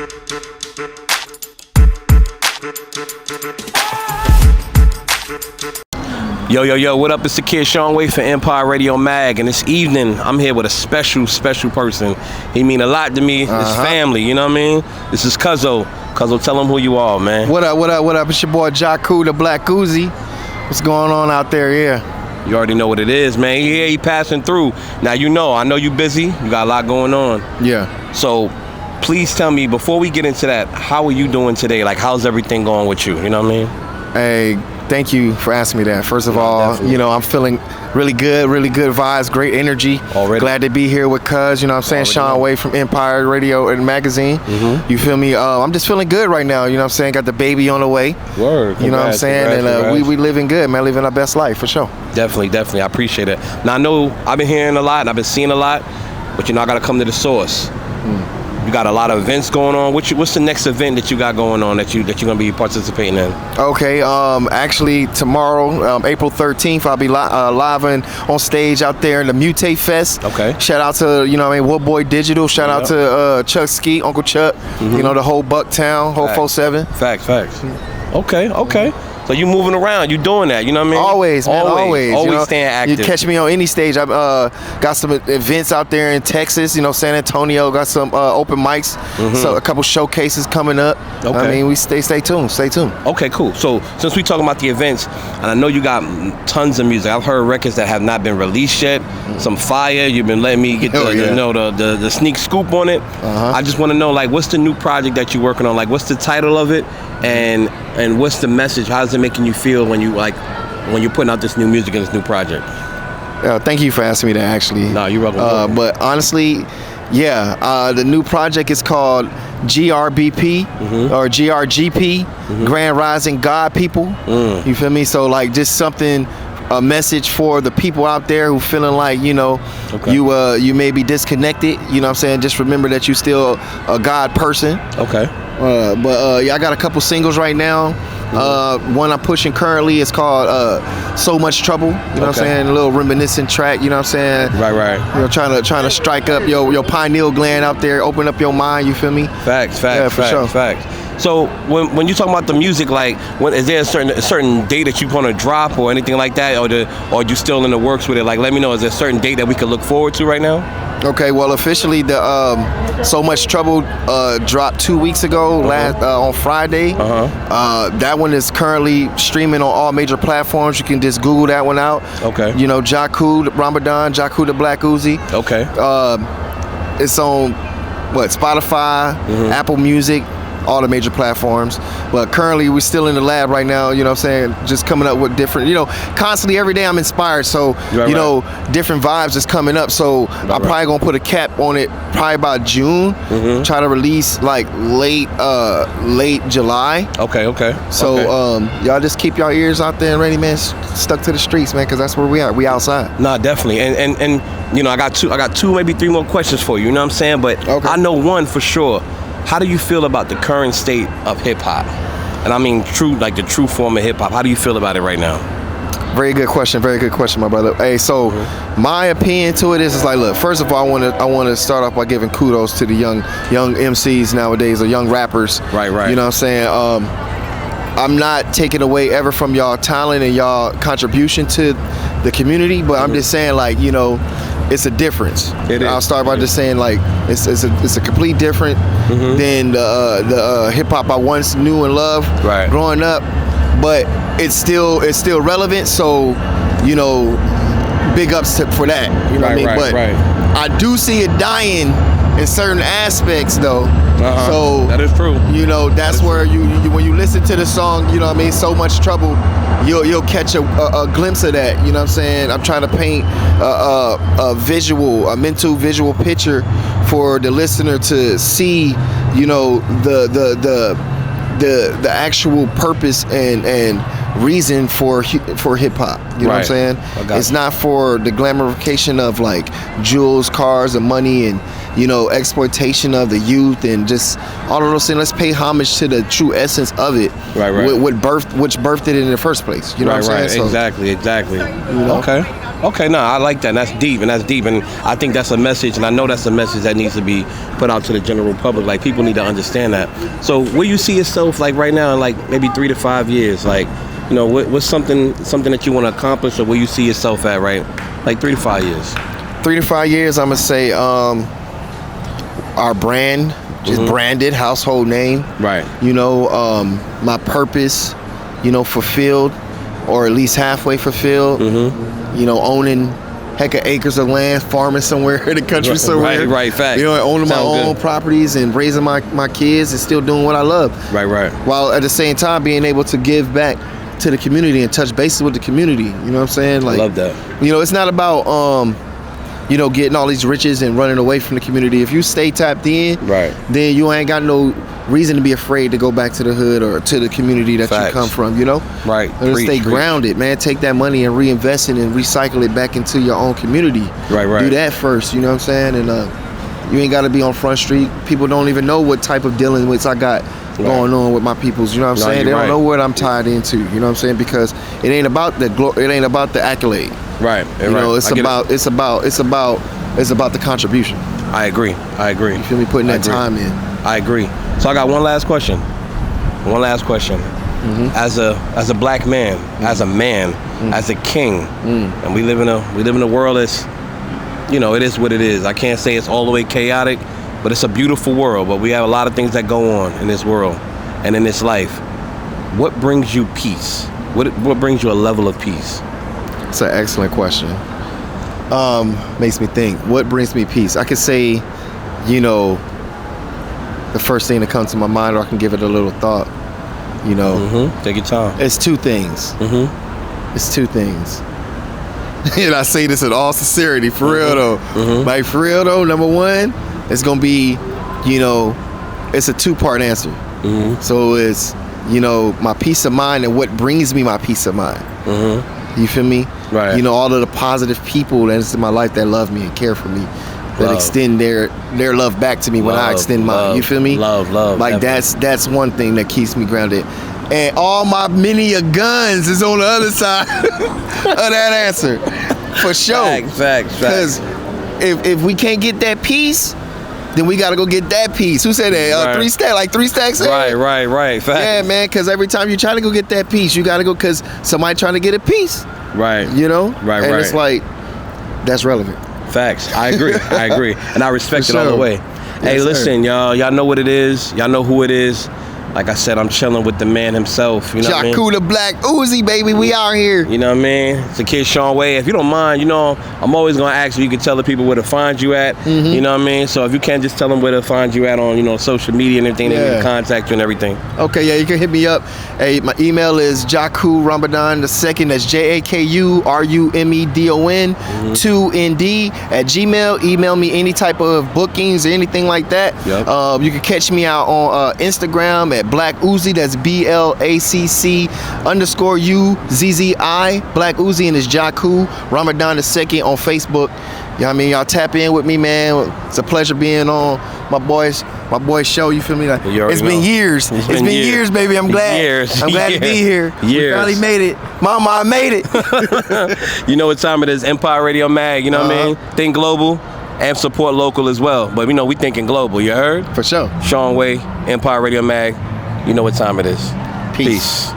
Yo, what up? It's the kid Sean Wade for Empire Radio Mag, and this evening I'm here with a special person. He mean a lot to me. His family, you know what I mean? This is Cuzzo. Cuzzo, tell him who you are, man. What up? It's your boy Jaku The Black Uzzi. What's going on out there? Yeah. You already know what it is, man. He passing through. Now I know you busy. You got a lot going on. Yeah. So please tell me, before we get into that, how are you doing today? Like, how's everything going with you? You know what I mean? Hey, thank you for asking me that. First of all, definitely. I'm feeling really good vibes, great energy. Already. Glad to be here with Cuz, you know what I'm saying? Already Sean know. Wade from Empire Radio and Magazine. You feel me? I'm just feeling good right now, you know what I'm saying? Got the baby on the way. Word. You know what I'm saying? And we living good, man, living our best life for sure. Definitely. I appreciate it. Now, I know I've been hearing a lot and I've been seeing a lot, but I got to come to the source. You got a lot of events going on. What's the next event that you got going on that you're gonna be participating in? Okay, actually tomorrow, April 13th, I'll be live and on stage out there in the Mutate Fest. Okay. Shout out to Woodboy Digital. Shout out to Chuck Ski, Uncle Chuck. The whole Bucktown, whole 47. Facts. Okay. So you moving around, you doing that, you know what I mean? Always, man, always. Staying active. You catch me on any stage. I've got some events out there in Texas, San Antonio, got some open mics, so a couple showcases coming up. Okay. I mean, we stay tuned. Okay, cool. So since we talking about the events, and I know you got tons of music. I've heard records that have not been released yet, some fire. You've been letting me get the sneak scoop on it. I just want to know, like, what's the new project that you're working on? Like, what's the title of it? And what's the message? How's it making you feel when you're putting out this new music and this new project? Thank you for asking me that, actually. No, you're welcome. But honestly, the new project is called GRBP or GRGP, Grand Rising God People. You feel me? So, like, just something, a message for the people out there who feeling like, you may be disconnected. You know what I'm saying? Just remember that you still a God person. Okay. I got a couple singles right now. One I'm pushing currently is called So Much Trouble. You know what I'm saying? A little reminiscent track. You know what I'm saying? Right. Trying to strike up your pineal gland out there, open up your mind. You feel me? Facts. Sure. So when you talking about the music, like, is there a certain date that you're gonna drop or anything like that, or you still in the works with it? Like, let me know. Is there a certain date that we could look forward to right now? Okay, well, officially the So Much Trouble dropped 2 weeks ago, on Friday. That one is currently streaming on all major platforms. You can just Google that one out. Okay. Jaku Ramadan, Jaku The Black Uzzi. Okay. It's on Spotify, Apple Music, all the major platforms. But currently we're still in the lab right now, you know what I'm saying, just coming up with different, constantly every day I'm inspired, so different vibes is coming up, so I'm probably gonna put a cap on it probably about June. Try to release like late July. Okay. So y'all just keep y'all ears out there and ready, man, stuck to the streets, man, because that's where we are. We outside. Nah, definitely. And I got two, maybe three more questions for you, you know what I'm saying? But I know one for sure. How do you feel about the current state of hip-hop? And I mean the true form of hip-hop. How do you feel about it right now? Very good question, my brother. Hey, so my opinion to it is like, look, first of all, I want to start off by giving kudos to the young MCs nowadays, or young rappers. Right. You know what I'm saying? I'm not taking away ever from y'all talent and y'all contribution to the community, but I'm just saying, like, it's a difference. I'll start by just saying, like, it's a complete different than the hip hop I once knew and loved growing up, but it's still relevant. So, big ups for that. You know what I mean? But I do see it dying in certain aspects, though. So that is true. That's where you when you listen to the song, you know what I mean, So Much Trouble, you'll catch a glimpse of that. You know what I'm saying? I'm trying to paint a mental visual picture for the listener to see, the actual purpose and reason for hip hop. You know what I'm saying? It's not for the glamorification of like jewels, cars, and money, and exploitation of the youth and just all of those things. Let's pay homage to the true essence of it. Right. Which birthed it in the first place. You know what I'm saying? Exactly. Okay, no, I like that. That's deep, and I think that's a message, and I know that's a message that needs to be put out to the general public. Like, people need to understand that. So, where you see yourself, like, right now, in, like, maybe 3 to 5 years, like, what's something that you want to accomplish, or where you see yourself at, right? Like 3 to 5 years. 3 to 5 years, I'm gonna say, our brand, just branded, household name. Right. My purpose, fulfilled, or at least halfway fulfilled. Owning heck of acres of land, farming somewhere in the country somewhere. Right, fact. Owning my own properties and raising my kids and still doing what I love. Right. While at the same time being able to give back to the community and touch bases with the community. You know what I'm saying? Like, I love that. It's not about getting all these riches and running away from the community. If you stay tapped in, then you ain't got no reason to be afraid to go back to the hood or to the community that you come from, Right. And stay grounded, man. Take that money and reinvest it and recycle it back into your own community. Right. Do that first, you know what I'm saying? And you ain't got to be on Front Street. People don't even know what type of dealings I got going on with my peoples, you know what I'm saying? They don't know what I'm tied into, you know what I'm saying? Because it ain't about the accolade. Right. It's about the contribution. I agree. You feel me? Putting that time in. I agree. So I got one last question. As a black man, as a man, as a king, and we live in a world that's, it is what it is. I can't say it's all the way chaotic, but it's a beautiful world. But we have a lot of things that go on in this world and in this life. What brings you peace? What brings you a level of peace? It's an excellent question. Makes me think. What brings me peace? I could say, the first thing that comes to my mind, or I can give it a little thought. Take your time. It's two things. It's two things. And I say this in all sincerity, for real though. Like, for real though, number one, it's gonna be, it's a two-part answer. So it's, my peace of mind and what brings me my peace of mind. You feel me? Right. All of the positive people that's in my life that love me and care for me, that extend their love back to me when I extend mine. You feel me? Love. Like, that's one thing that keeps me grounded. And all my many a guns is on the other side of that answer, for sure. Facts. Because if we can't get that peace, then we gotta go get that piece. Who said that? 3 stacks, like 3 stacks. Right. Facts. Yeah, man. Because every time you try to go get that piece, you gotta go because somebody trying to get a piece. Right. Right. And it's like, that's relevant. Facts. I agree. And I respect it all the way. Hey, listen, y'all know what it is. Y'all know who it is. Like I said, I'm chilling with the man himself. You know what I mean? Jaku The Black Uzzi, baby. We out here. You know what I mean? It's the kid Sean Way. If you don't mind, I'm always going to ask you can tell the people where to find you at. You know what I mean? So if you can, just tell them where to find you at on, social media and everything. They can contact you and everything. Okay, yeah, you can hit me up. Hey, my email is Jaku Ramadan II. That's JAKURUMEDON 2ND at Gmail. Email me any type of bookings or anything like that. Yep. You can catch me out on Instagram at Blacc Uzzi. That's BLACC_UZZI Blacc Uzzi, and it's Jaku Ramadan II on Facebook. You know what I mean? Y'all tap in with me, man. It's a pleasure being on my boy's show. You feel me? Like, it's been years. It's been years, baby. I'm glad. I'm glad to be here. We finally made it. Mama, I made it. You know what time it is? Empire Radio Mag. You know what I mean? Think global and support local as well. But we thinking global. You heard? For sure. Sean Way, Empire Radio Mag. You know what time it is. Peace.